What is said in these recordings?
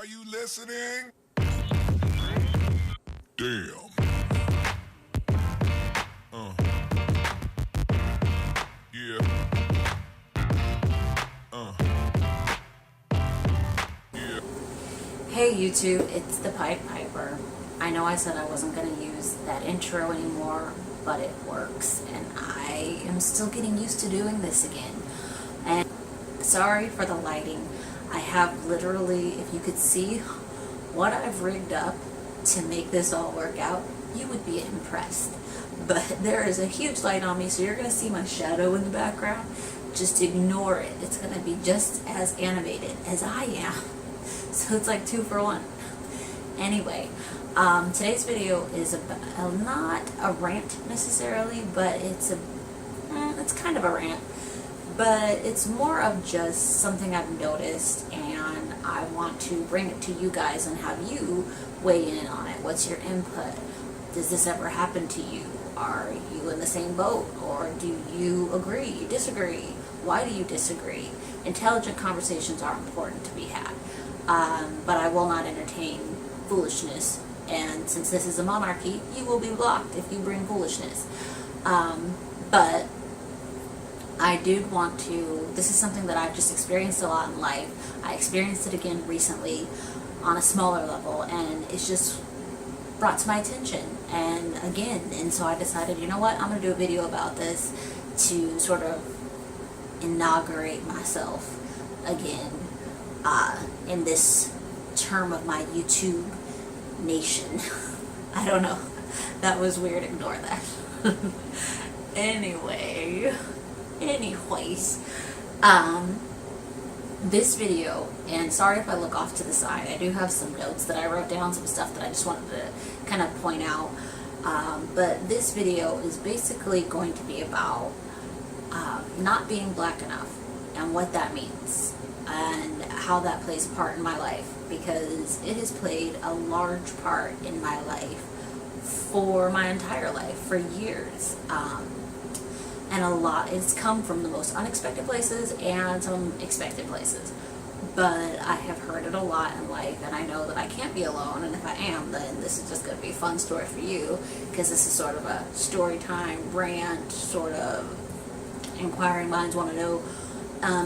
Are you listening? Damn. Uh. Yeah. Uh. Yeah. Hey YouTube, it's the Pied Piper. I know I said I wasn't going to use that intro anymore, but it works, and I am still getting used to doing this again. And sorry for the lighting. I have literally, if you could see what I've rigged up to make this all work out, you would be impressed. But there is a huge light on me, so you're going to see my shadow in the background. Just ignore it. It's going to be just as animated as I am. So it's like 2 for 1. Anyway, today's video is about, not a rant necessarily, but it's kind of a rant. But it's more of just something I've noticed, and I want to bring it to you guys and have you weigh in on it. What's your input? Does this ever happen to you? Are you in the same boat, or do you agree, disagree? Why do you disagree? Intelligent conversations are important to be had. But I will not entertain foolishness, and since this is a monarchy, you will be blocked if you bring foolishness. But I did want to, this is something that I've just experienced a lot in life. I experienced it again recently on a smaller level, and it's just brought to my attention, and so I decided, you know what, I'm going to do a video about this to sort of inaugurate myself again in this term of my YouTube nation. I don't know. That was weird. Ignore that. Anyways, this video, and sorry if I look off to the side, I do have some notes that I wrote down, some stuff that I just wanted to kind of point out, but this video is basically going to be about not being black enough and what that means and how that plays a part in my life, because it has played a large part in my life for my entire life, for years. And a lot, it's come from the most unexpected places and some expected places. But I have heard it a lot in life, and I know that I can't be alone, and if I am, then this is just going to be a fun story for you, because this is sort of a story time, rant, sort of inquiring minds want to know.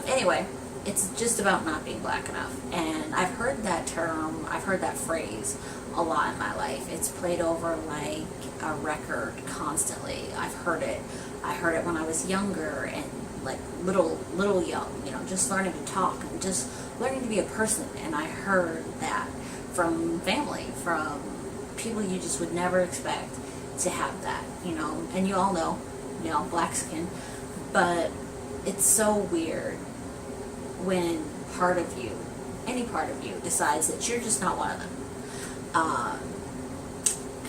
Anyway, it's just about not being black enough. And I've heard that term, I've heard that phrase a lot in my life. It's played over like a record constantly. I've heard it. I heard it when I was younger and like little young, you know, just learning to talk and just learning to be a person. And I heard that from family, from people you just would never expect to have that, you know. And you all know, you know, black skin. But it's so weird when part of you, any part of you, decides that you're just not one of them.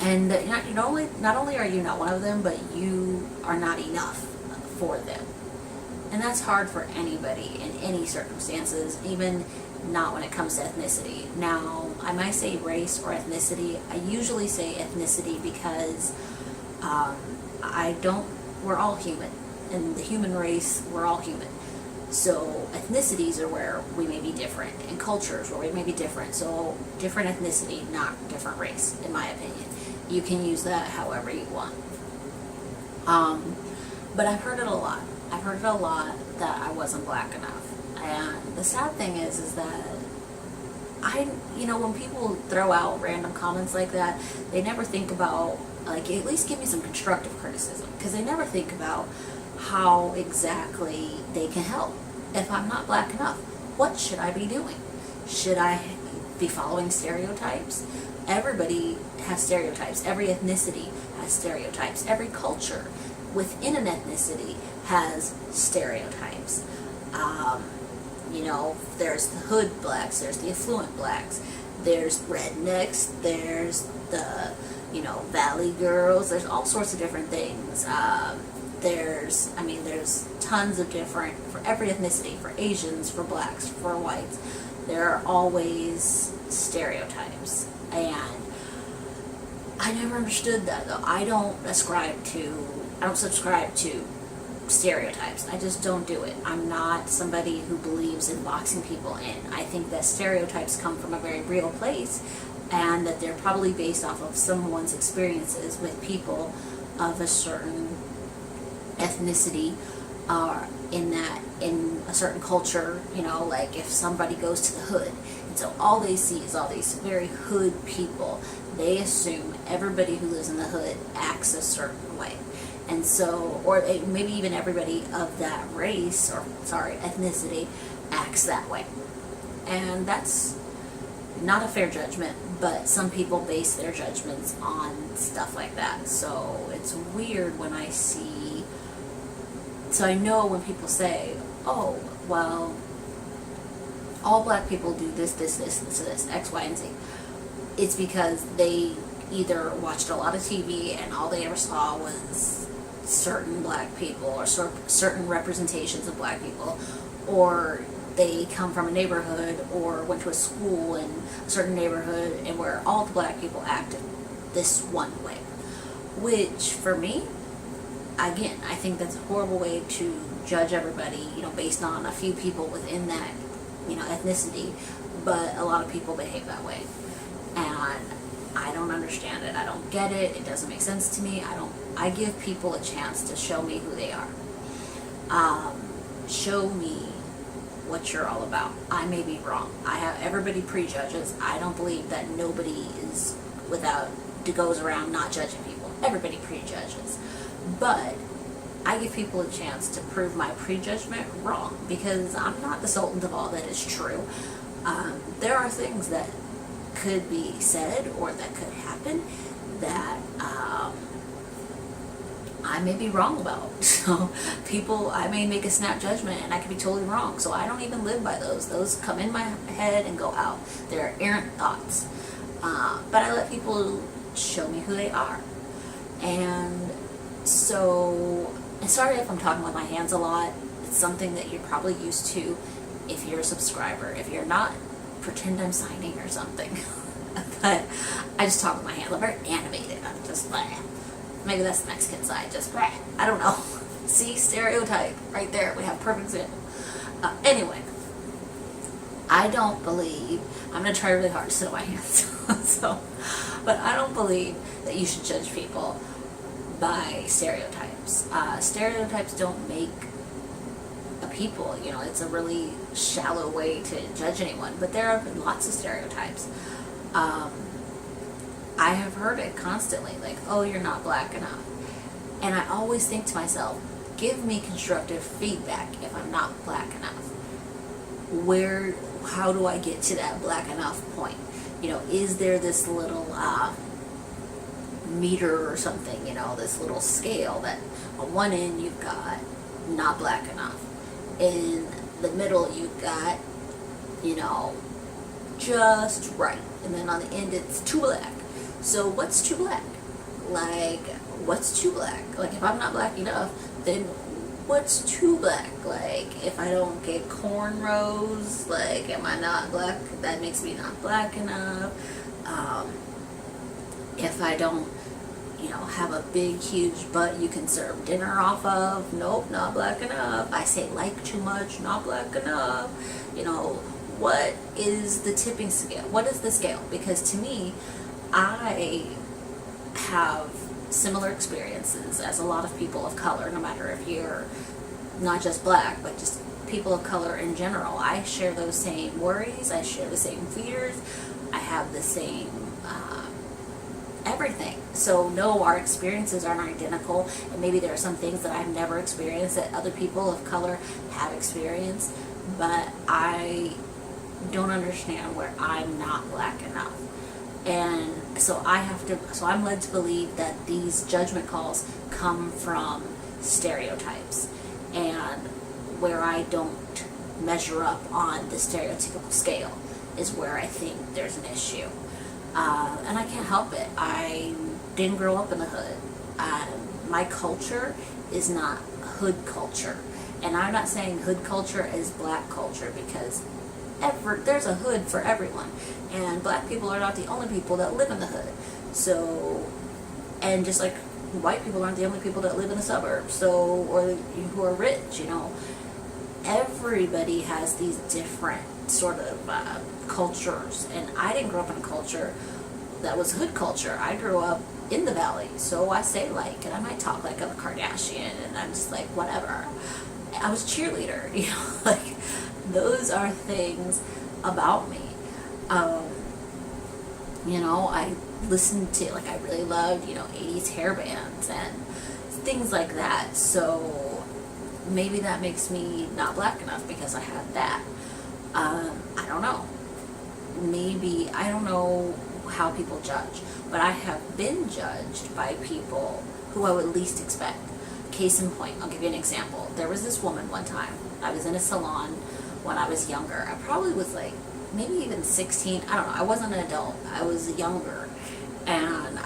And not only are you not one of them, but you are not enough for them. And that's hard for anybody in any circumstances, even not when it comes to ethnicity. Now, I might say race or ethnicity. I usually say ethnicity because we're all human. In the human race, we're all human. So ethnicities are where we may be different, and cultures where we may be different. So different ethnicity, not different race, in my opinion. You can use that however you want. But I've heard it a lot. I've heard it a lot that I wasn't black enough. And the sad thing is that when people throw out random comments like that, they never think about, like, at least give me some constructive criticism, because they never think about how exactly they can help. If I'm not black enough, what should I be doing? Should I be following stereotypes? Everybody has stereotypes. Every ethnicity has stereotypes. Every culture within an ethnicity has stereotypes. There's the hood blacks, there's the affluent blacks, there's rednecks, there's the, valley girls, there's all sorts of different things. There's tons of different, for every ethnicity, for Asians, for blacks, for whites, there are always stereotypes. And I never understood that, though. I don't subscribe to stereotypes. I just don't do it. I'm not somebody who believes in boxing people in. I think that stereotypes come from a very real place, and that they're probably based off of someone's experiences with people of a certain ethnicity, in a certain culture, like if somebody goes to the hood, and so all they see is all these very hood people, they assume everybody who lives in the hood acts a certain way. And so, or maybe even everybody of that race, or ethnicity, acts that way. And that's not a fair judgment, but some people base their judgments on stuff like that. So it's weird when I see, so I know when people say, oh, well, all black people do this, X, Y, and Z. It's because they either watched a lot of TV and all they ever saw was certain black people, or certain representations of black people, or they come from a neighborhood or went to a school in a certain neighborhood and where all the black people acted this one way. Which, for me, again, I think that's a horrible way to judge everybody, based on a few people within that, ethnicity. But a lot of people behave that way. And I don't understand it. I don't get it. It doesn't make sense to me. I give people a chance to show me who they are. Show me what you're all about. I may be wrong. Everybody prejudges. I don't believe that nobody goes around not judging people. Everybody prejudges. But I give people a chance to prove my prejudgment wrong, because I'm not the sultan of all that is true. There are things that could be said or that could happen that I may be wrong about. So I may make a snap judgment and I could be totally wrong. So I don't even live by those. Those come in my head and go out. They're errant thoughts. But I let people show me who they are. And so, sorry if I'm talking with my hands a lot. It's something that you're probably used to if you're a subscriber. If you're not, pretend I'm signing or something. But I just talk with my hands. I'm very animated. I'm just maybe that's the Mexican side. Just I don't know. See, stereotype right there. We have perfect example. Anyway, I don't believe. I'm gonna try really hard to sit on my hands. But I don't believe that you should judge people by stereotypes. Stereotypes don't make a people. It's a really shallow way to judge anyone. But there are lots of stereotypes. I have heard it constantly, like, oh, you're not black enough. And I always think to myself, give me constructive feedback if I'm not black enough. How do I get to that black enough point? Is there this little meter or something, this little scale that on one end you've got not black enough. In the middle you've got, just right. And then on the end it's too black. So what's too black? Like, what's too black? Like, if I'm not black enough, then what's too black? Like, if I don't get cornrows, like, am I not black? That makes me not black enough. If I don't, have a big, huge butt you can serve dinner off of, nope, not black enough. I say like too much, not black enough. What is the tipping scale? What is the scale? Because to me, I have similar experiences as a lot of people of color, no matter if you're not just black, but just people of color in general. I share those same worries, I share the same fears, I have the same everything. So no, our experiences aren't identical, and maybe there are some things that I've never experienced that other people of color have experienced, but I don't understand where I'm not black enough. And so I'm led to believe that these judgment calls come from stereotypes, and where I don't measure up on the stereotypical scale is where I think there's an issue. And I can't help it. I didn't grow up in the hood. My culture is not hood culture. And I'm not saying hood culture is black culture, because there's a hood for everyone. And black people are not the only people that live in the hood. So, and just like white people aren't the only people that live in the suburbs, so, or who are rich, you know. Everybody has these different sort of cultures, and I didn't grow up in a culture that was hood culture. I grew up in the valley, so I say like, and I might talk like I'm a Kardashian, and I'm just like, whatever. I was a cheerleader, you know, like, those are things about me. You know, I listened to, like, I really loved, you know, 80s hair bands and things like that, so maybe that makes me not black enough because I have that. I don't know. Maybe, I don't know how people judge, but I have been judged by people who I would least expect. Case in point, I'll give you an example. There was this woman one time. I was in a salon when I was younger. I probably was like maybe even 16. I don't know. I wasn't an adult. I was younger. And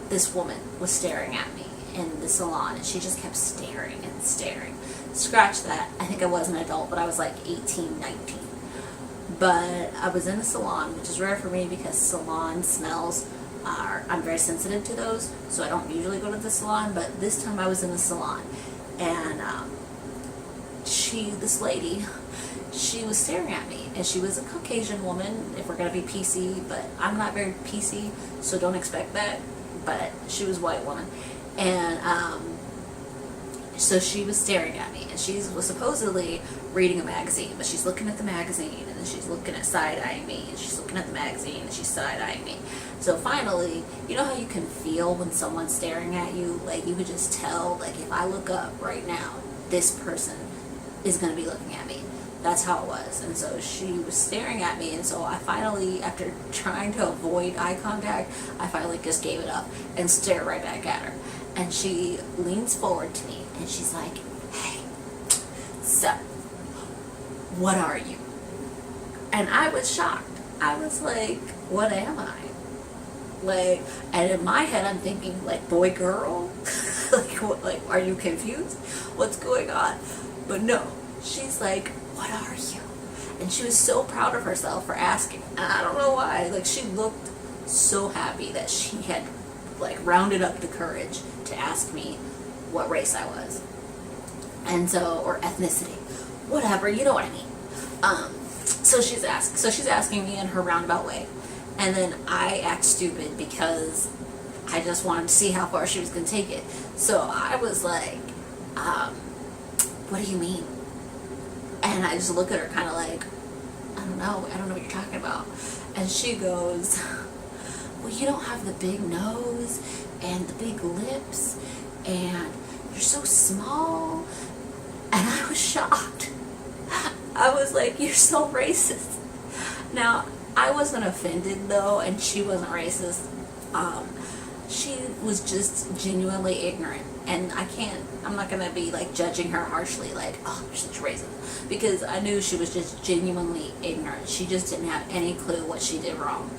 this woman was staring at me in the salon, and she just kept staring and staring. Scratch that. I think I was an adult, but I was like 18, 19. But I was in the salon, which is rare for me because salon smells I'm very sensitive to those, so I don't usually go to the salon, but this time I was in the salon, and this lady, she was staring at me, and she was a Caucasian woman, if we're going to be PC, but I'm not very PC, so don't expect that, but she was a white woman, and so she was staring at me, and she was supposedly reading a magazine, but she's looking at the magazine, and then she's looking at side-eyeing me, and she's looking at the magazine, and she's side-eyeing me. So finally, you know how you can feel when someone's staring at you? Like, you could just tell, like, if I look up right now, this person is going to be looking at me. That's how it was. And so she was staring at me, and so I finally, after trying to avoid eye contact, I finally just gave it up and stared right back at her. And she leans forward to me, and she's like, "Hey, so, what are you?" And I was shocked. I was like, what am I? Like, and in my head I'm thinking, like, boy, girl? like, are you confused? What's going on? But no, she's like, what are you? And she was so proud of herself for asking. And I don't know why. Like, she looked so happy that she had, like, rounded up the courage to ask me what race I was. And so, or ethnicity. Whatever, you know what I mean. So she's asking me in her roundabout way. And then I act stupid because I just wanted to see how far she was going to take it. So I was like, what do you mean? And I just look at her kind of like, I don't know what you're talking about. And she goes, well, you don't have the big nose and the big lips, and you're so small. And I was shocked. I was like, you're so racist. Now, I wasn't offended though, and she wasn't racist. She was just genuinely ignorant, and I'm not gonna be like judging her harshly, like, oh, you're such a racist, because I knew she was just genuinely ignorant. She just didn't have any clue what she did wrong.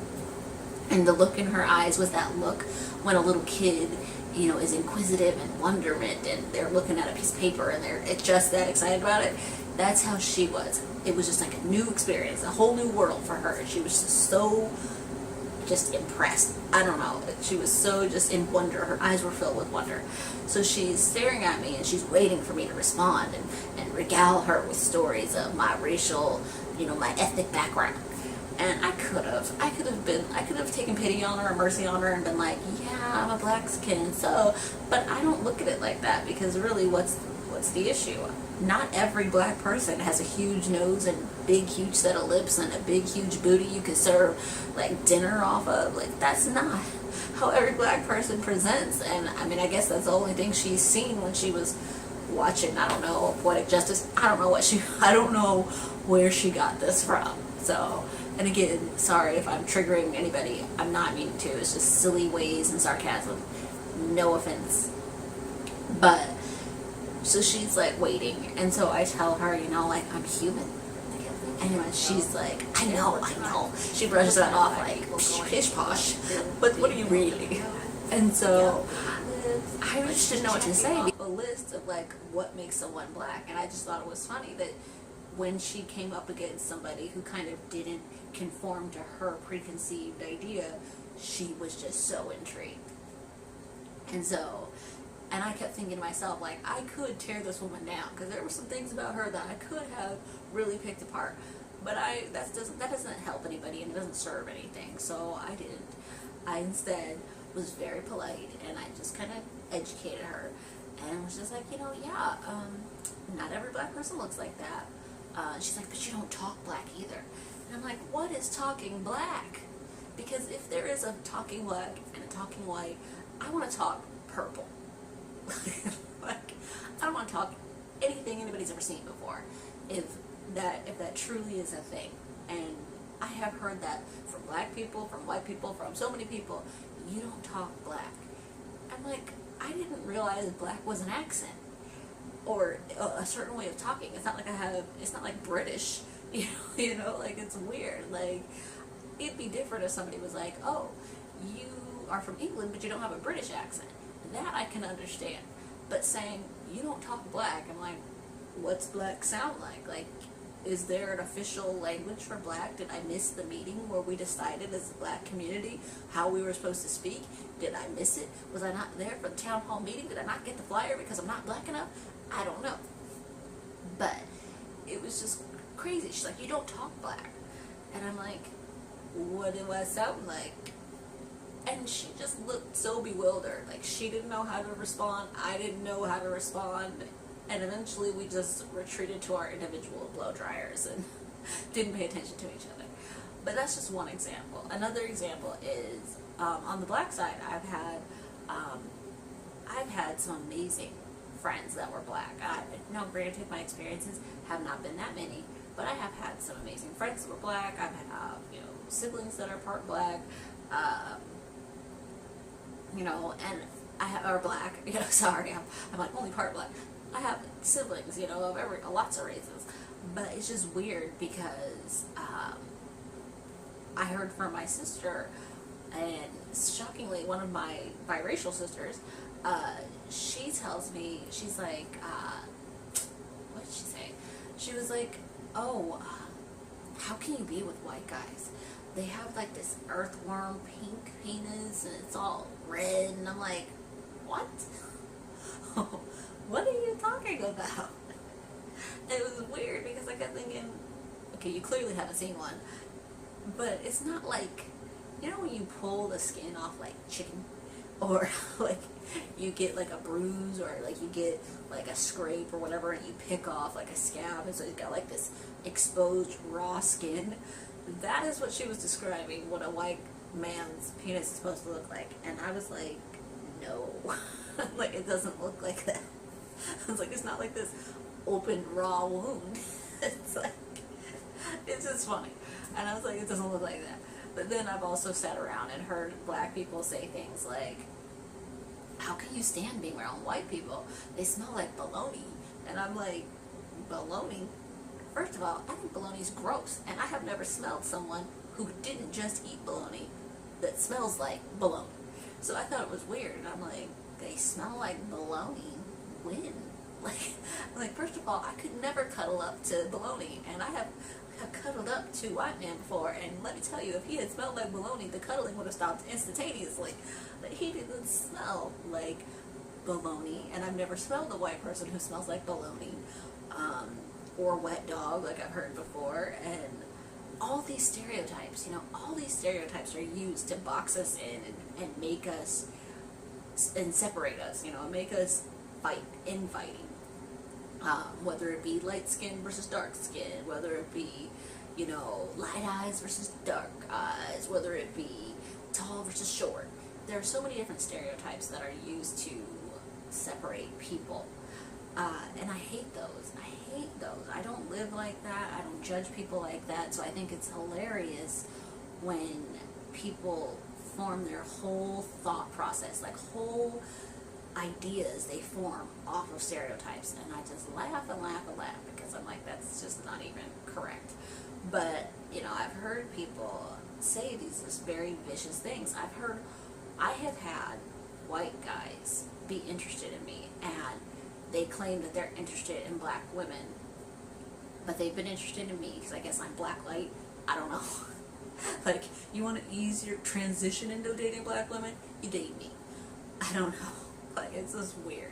And the look in her eyes was that look when a little kid, you know, is inquisitive and wonderment, and they're looking at a piece of paper and they're just that excited about it. That's how she was. It was just like a new experience, a whole new world for her. She was just so impressed. I don't know. She was so just in wonder. Her eyes were filled with wonder. So she's staring at me, and she's waiting for me to respond and regale her with stories of my racial, you know, my ethnic background. And I could have taken pity on her or mercy on her and been like, yeah, I'm a black skin, so, but I don't look at it like that, because really what's the issue? Not every black person has a huge nose and big huge set of lips and a big huge booty you could serve like dinner off of. Like, that's not how every black person presents. And I mean, I guess that's the only thing she's seen when she was watching, I don't know, Poetic Justice. I don't know where she got this from. So, and again, sorry if I'm triggering anybody. I'm not meaning to. It's just silly ways and sarcasm. No offense. But, so she's like waiting. And so I tell her, you know, like, I'm human. Anyway, she's like, I know. She brushes that off like, pish posh. But what are you really? And so I just didn't know what to say. A list of like what makes someone black. And I just thought it was funny that when she came up against somebody who kind of didn't conform to her preconceived idea, she was just so intrigued. And I kept thinking to myself, like, I could tear this woman down, because there were some things about her that I could have really picked apart. But that doesn't help anybody, and it doesn't serve anything, so I didn't. I instead was very polite, and I just kind of educated her, and was just like, not every black person looks like that. She's like, but you don't talk black either. And I'm like, what is talking black? Because if there is a talking black and a talking white, I want to talk purple. Like, I don't want to talk anything anybody's ever seen before, if that truly is a thing. And I have heard that from black people, from white people, from so many people. You don't talk black. I'm like, I didn't realize black was an accent or a certain way of talking. It's not like it's not like British, like, it's weird. Like, it'd be different if somebody was like, oh, you are from England, but you don't have a British accent. That I can understand. But saying, you don't talk black, I'm like, what's black sound like? Like, is there an official language for black? Did I miss the meeting where we decided as a black community how we were supposed to speak? Did I miss it? Was I not there for the town hall meeting? Did I not get the flyer because I'm not black enough? I don't know. But it was just crazy. She's like, you don't talk black. And I'm like, what do I sound like? And she just looked so bewildered. Like, she didn't know how to respond. I didn't know how to respond. And eventually we just retreated to our individual blow dryers and didn't pay attention to each other. But that's just one example. Another example is, on the black side, I've had some amazing friends that were black. Now, granted, my experiences have not been that many, but I have had some amazing friends that were black. I've had, siblings that are part black. And are black, sorry, I'm like only part black. I have siblings, of lots of races, but it's just weird because I heard from my sister, and shockingly, one of my biracial sisters, she tells me, she's like, what did she say? She was like, oh, how can you be with white guys? They have like this earthworm pink penis and it's all red, and I'm like, what? What are you talking about? It was weird because I kept thinking, okay, you clearly haven't seen one, but it's not like, when you pull the skin off like chicken, or like you get like a bruise, or like you get like a scrape or whatever, and you pick off like a scab, and so you've got like this exposed raw skin. That is what she was describing what a white man's penis is supposed to look like. And I was like, no. Like, it doesn't look like that. I was like, it's not like this open raw wound. It's like, it's just funny. And I was like, it doesn't look like that. But then I've also sat around and heard black people say things like, how can you stand being around white people? They smell like bologna. And I'm like, bologna? First of all, I think bologna is gross, and I have never smelled someone who didn't just eat bologna that smells like bologna. So I thought it was weird, and I'm like, they smell like bologna? When? Like, first of all, I could never cuddle up to bologna, and I have cuddled up to white men before, and let me tell you, if he had smelled like bologna, the cuddling would have stopped instantaneously. But he didn't smell like bologna, and I've never smelled a white person who smells like bologna. Or wet dog, like I've heard before, and all these stereotypes, all these stereotypes are used to box us in and make us, and separate us, make us fight, infighting. Whether it be light skin versus dark skin, whether it be, light eyes versus dark eyes, whether it be tall versus short. There are so many different stereotypes that are used to separate people. And I hate those. I don't live like that. I don't judge people like that. So I think it's hilarious when people form their whole thought process, like whole ideas they form off of stereotypes. And I just laugh and laugh and laugh because I'm like, that's just not even correct. But, I've heard people say these just very vicious things. I have had white guys be interested in me, and they claim that they're interested in black women, but they've been interested in me because I guess I'm black light. I don't know. Like, you want to ease your transition into dating black women? You date me. I don't know. Like, it's just weird.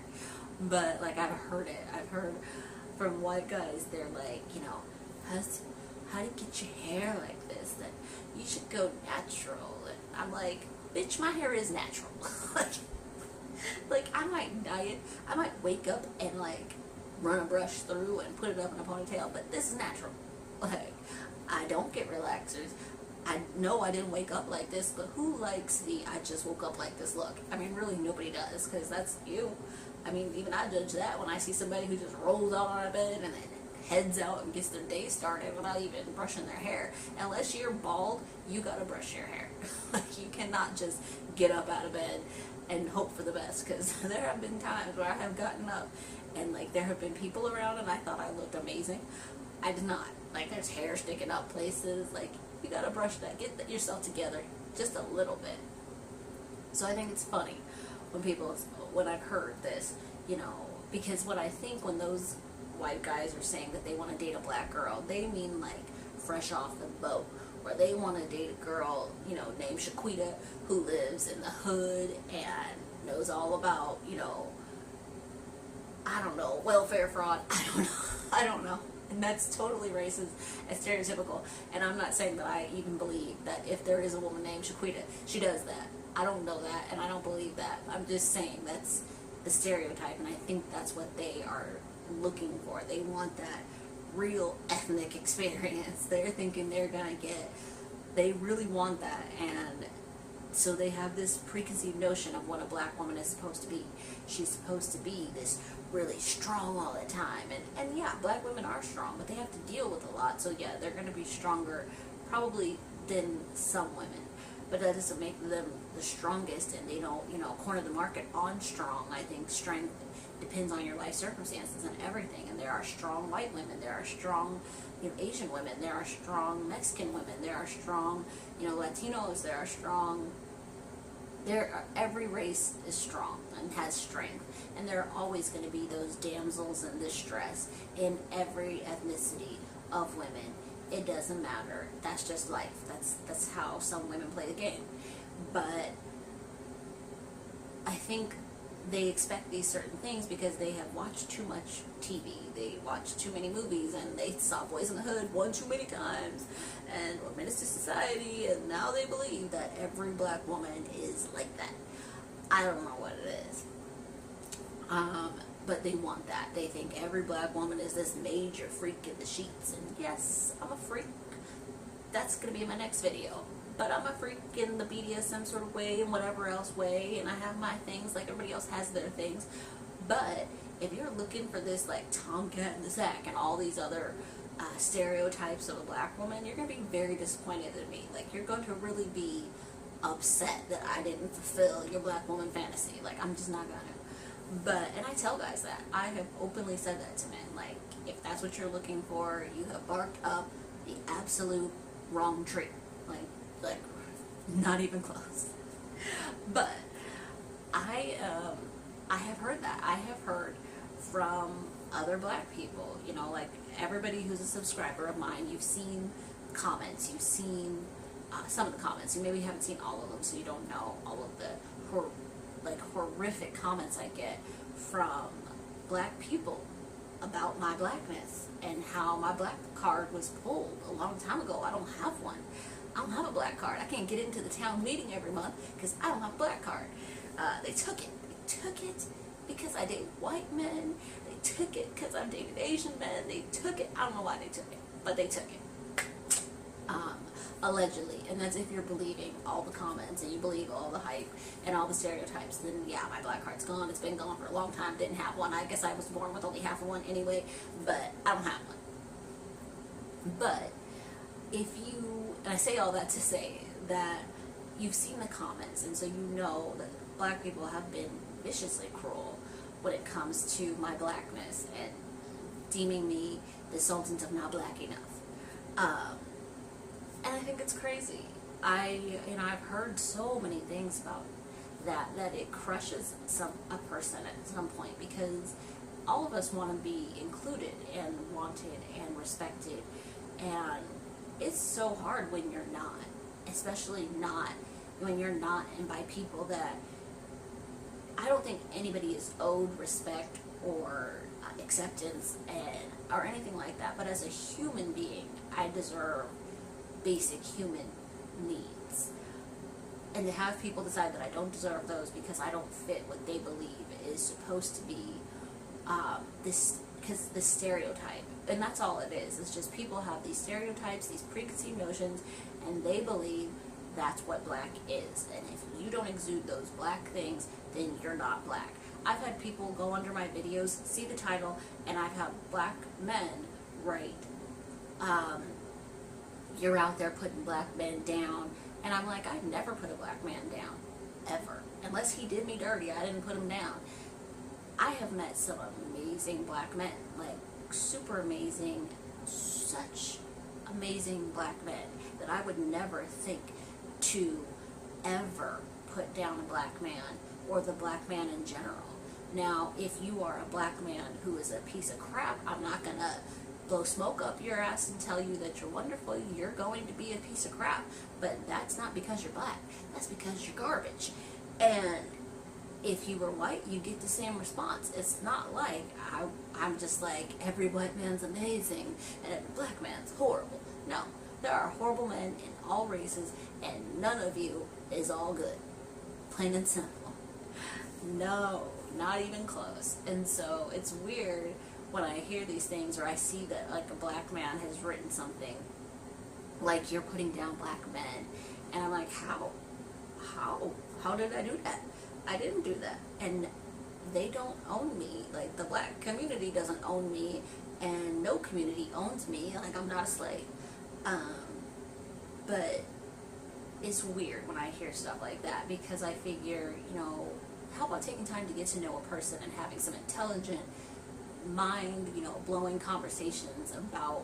But, like, I've heard it. I've heard from white guys, they're like, you know, how do you get your hair like this? That you should go natural. And I'm like, bitch, my hair is natural. like, I might dye it. I might wake up and, like, run a brush through and put it up in a ponytail, but this is natural. Like, I don't get relaxers. I know I didn't wake up like this, but who likes the I just woke up like this look? I mean, really, nobody does, because that's you. I mean, even I judge that when I see somebody who just rolls out on a bed and then heads out and gets their day started without even brushing their hair. Unless you're bald, you gotta brush your hair. Like, you cannot just get up out of bed and hope for the best, because there have been times where I have gotten up and, like, there have been people around and I thought I looked amazing. I did not. Like, there's hair sticking out places. Like, you gotta brush that. Get yourself together just a little bit. So I think it's funny when I've heard this, you know, because what I think when those white guys are saying that they want to date a black girl, they mean, like, fresh off the boat, or they want to date a girl, you know, named Shaquita, who lives in the hood and knows all about, you know, I don't know, welfare fraud. I don't know. And that's totally racist and stereotypical. And I'm not saying that I even believe that if there is a woman named Shaquita, she does that. I don't know that, and I don't believe that. I'm just saying that's the stereotype, and I think that's what they are looking for. They want that real ethnic experience. They're thinking they're gonna get, they really want that, and so they have this preconceived notion of what a black woman is supposed to be. She's supposed to be this really strong all the time, and yeah, black women are strong, but they have to deal with a lot, so yeah, they're going to be stronger probably than some women, but that doesn't make them the strongest, and they don't, you know, corner the market on strong. I think strength depends on your life circumstances and everything, and there are strong white women, there are strong, you know, Asian women, there are strong Mexican women, there are strong, you know, Latinos, there are strong, every race is strong and has strength, and there are always going to be those damsels in distress in every ethnicity of women. It doesn't matter. That's just life. That's how some women play the game. But I think they expect these certain things because they have watched too much TV. They watched too many movies, and they saw Boys in the Hood one too many times, and or Menace to Society, and now they believe that every black woman is like that. I don't know what it is. But they want that. They think every black woman is this major freak in the sheets, and yes, I'm a freak. That's going to be in my next video. But I'm a freak in the BDSM sort of way and whatever else way, and I have my things like everybody else has their things. But if you're looking for this, like, tomcat in the sack and all these other stereotypes of a black woman, you're going to be very disappointed in me. Like, you're going to really be upset that I didn't fulfill your black woman fantasy. Like, I'm just not going to. But, and I tell guys that. I have openly said that to men. Like, if that's what you're looking for, you have barked up the absolute wrong tree. Like, not even close. But I have heard that. I have heard from other black people, you know, like everybody who's a subscriber of mine, you've seen comments, you've seen some of the comments. You maybe haven't seen all of them, so you don't know all of the horrific comments I get from black people about my blackness and how my black card was pulled a long time ago. I don't have one. I don't have a black card. I can't get into the town meeting every month because I don't have a black card. They took it. They took it because I date white men. They took it because I've dated Asian men. They took it. I don't know why they took it, but they took it. Allegedly. And that's if you're believing all the comments and you believe all the hype and all the stereotypes. Then yeah, my black card's gone. It's been gone for a long time. Didn't have one. I guess I was born with only half of one anyway, but I don't have one. But if you, and I say all that to say that you've seen the comments, and so you know that black people have been viciously cruel when it comes to my blackness and deeming me the sultan of not black enough. And I think it's crazy. I've heard so many things about that it crushes a person at some point, because all of us want to be included and wanted and respected, and it's so hard when you're not, especially not when you're not, and by people that I don't think anybody is owed respect or acceptance or anything like that, but as a human being, I deserve basic human needs. And to have people decide that I don't deserve those because I don't fit what they believe is supposed to be the stereotype. And that's all it is. It's just people have these stereotypes, these preconceived notions, and they believe that's what black is. And if you don't exude those black things, then you're not black. I've had people go under my videos, see the title, and I've had black men write, you're out there putting black men down. And I'm like, I've never put a black man down, ever. Unless he did me dirty, I didn't put him down. I have met some amazing black men, like super amazing, such amazing black men that I would never think to ever put down a black man or the black man in general. Now, if you are a black man who is a piece of crap, I'm not gonna blow smoke up your ass and tell you that you're wonderful. You're going to be a piece of crap, but that's not because you're black. That's because you're garbage. And if you were white, you get the same response. It's not like I'm just like every white man's amazing and every black man's horrible. No, there are horrible men in all races, and none of you is all good. Plain and simple. No, not even close. And so it's weird when I hear these things, or I see that like a black man has written something like you're putting down black men, and I'm like, how did I do that? I didn't do that. And they don't own me. Like, the black community doesn't own me, and no community owns me. Like, I'm not a slave. But it's weird when I hear stuff like that, because I figure, you know, how about taking time to get to know a person and having some intelligent, mind, you know, blowing conversations about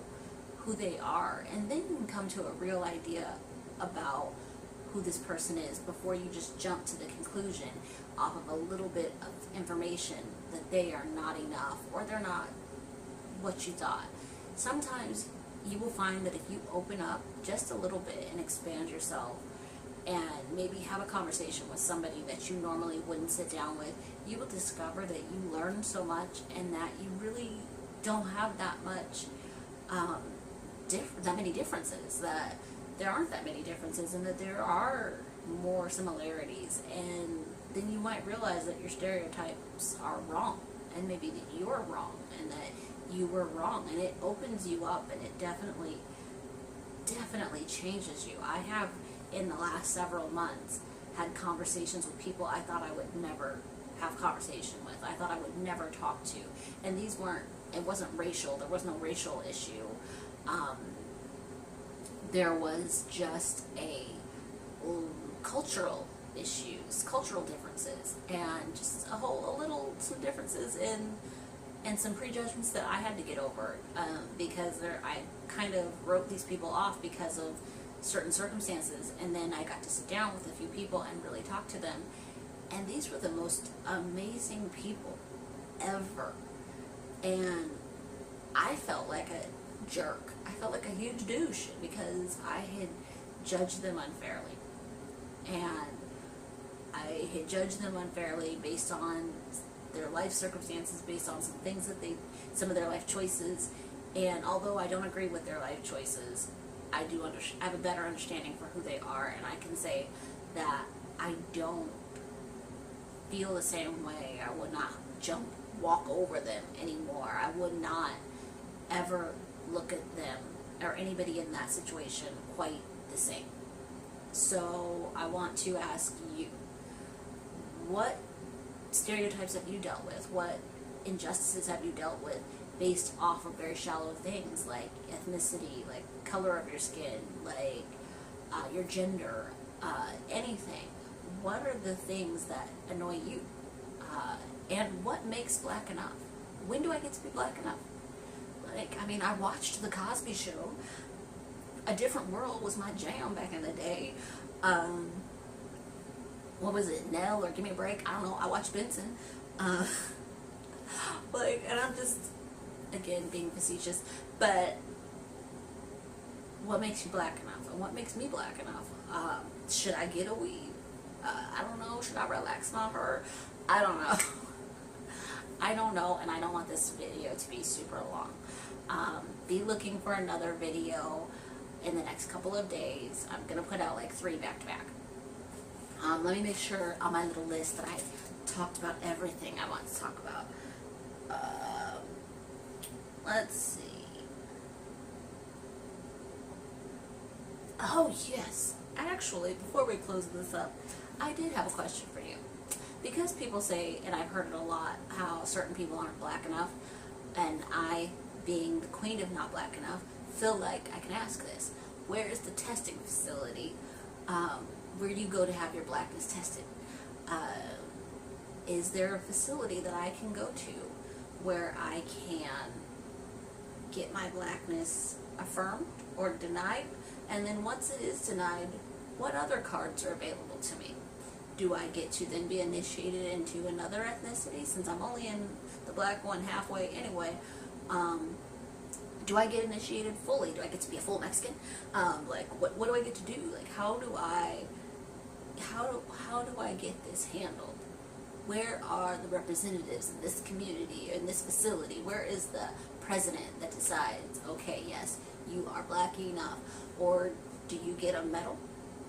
who they are, and then you can come to a real idea about who this person is before you just jump to the conclusion off of a little bit of information that they are not enough or they're not what you thought. Sometimes you will find that if you open up just a little bit and expand yourself and maybe have a conversation with somebody that you normally wouldn't sit down with, you will discover that you learn so much and that you really don't have that much that many differences, that there aren't that many differences, and that there are more similarities. And then you might realize that your stereotypes are wrong, and maybe that you're wrong, and that you were wrong, and it opens you up, and it definitely changes you. I have, in the last several months, had conversations with people I thought I would never have conversation with. I thought I would never talk to. And these weren't, it wasn't racial, there was no racial issue. There was just cultural issues, cultural differences, and just some differences and some prejudgments that I had to get over, because I kind of wrote these people off because of certain circumstances, and then I got to sit down with a few people and really talk to them, and these were the most amazing people ever. And I felt like a jerk. I felt like a huge douche because I had judged them unfairly. And I had judged them unfairly based on their life circumstances, based on some of their life choices. And although I don't agree with their life choices, I have a better understanding for who they are, and I can say that I don't feel the same way. I would not walk over them anymore. I would not ever look at them or anybody in that situation quite the same. So I want to ask you, what stereotypes have you dealt with? What injustices have you dealt with based off of very shallow things like ethnicity, like color of your skin, like your gender, anything? What are the things that annoy you? And what makes black enough? When do I get to be black enough? Like, I mean, I watched The Cosby Show. A Different World was my jam back in the day. What was it, Nell or Give Me a Break? I don't know. I watched Benson. And I'm just, again, being facetious. But what makes you black enough? And what makes me black enough? Should I get a weave? I don't know. Should I relax my hair? I don't know. I don't know, and I don't want this video to be super long. Be looking for another video in the next couple of days. I'm going to put out like 3 back to back. Let me make sure on my little list that I talked about everything I want to talk about. Let's see. Oh, yes. Actually, before we close this up, I did have a question for you. Because people say, and I've heard it a lot, how certain people aren't black enough, and I, being the queen of not black enough, feel like I can ask this. Where is the testing facility where you go to have your blackness tested? Is there a facility that I can go to where I can get my blackness affirmed or denied? And then once it is denied, what other cards are available to me? Do I get to then be initiated into another ethnicity, since I'm only in the black one halfway anyway? Do I get initiated fully? Do I get to be a full Mexican? Like, what do I get to do? Like, how do I get this handled? Where are the representatives in this community, in this facility? Where is the president that decides, okay, yes, you are black enough? Or do you get a medal?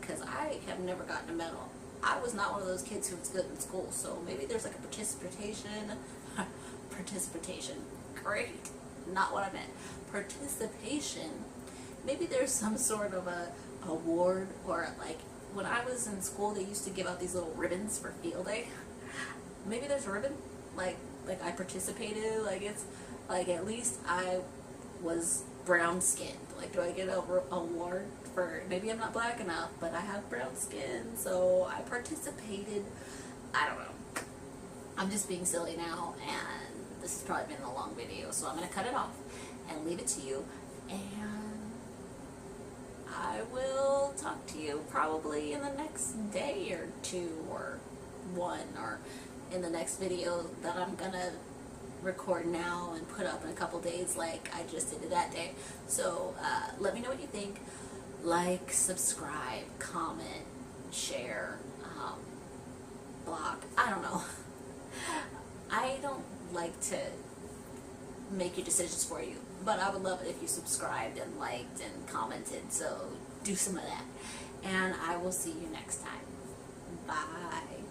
Because I have never gotten a medal. I was not one of those kids who was good in school, so maybe there's like a participation, great, not what I meant, participation, maybe there's some sort of a award, or like, when I was in school, they used to give out these little ribbons for field day. Maybe there's a ribbon, like I participated, like it's, like at least I was brown skinned. Like, do I get an award for, maybe I'm not black enough, but I have brown skin, so I participated. I don't know. I'm just being silly now, and this has probably been a long video, so I'm going to cut it off and leave it to you, and I will talk to you probably in the next day or 2 or 1, or in the next video that I'm going to record now and put up in a couple days, like I just did it that day. So let me know what you think. Like, subscribe, comment, share, block. I don't know. I don't like to make your decisions for you, but I would love it if you subscribed and liked and commented, so do some of that. And I will see you next time. Bye.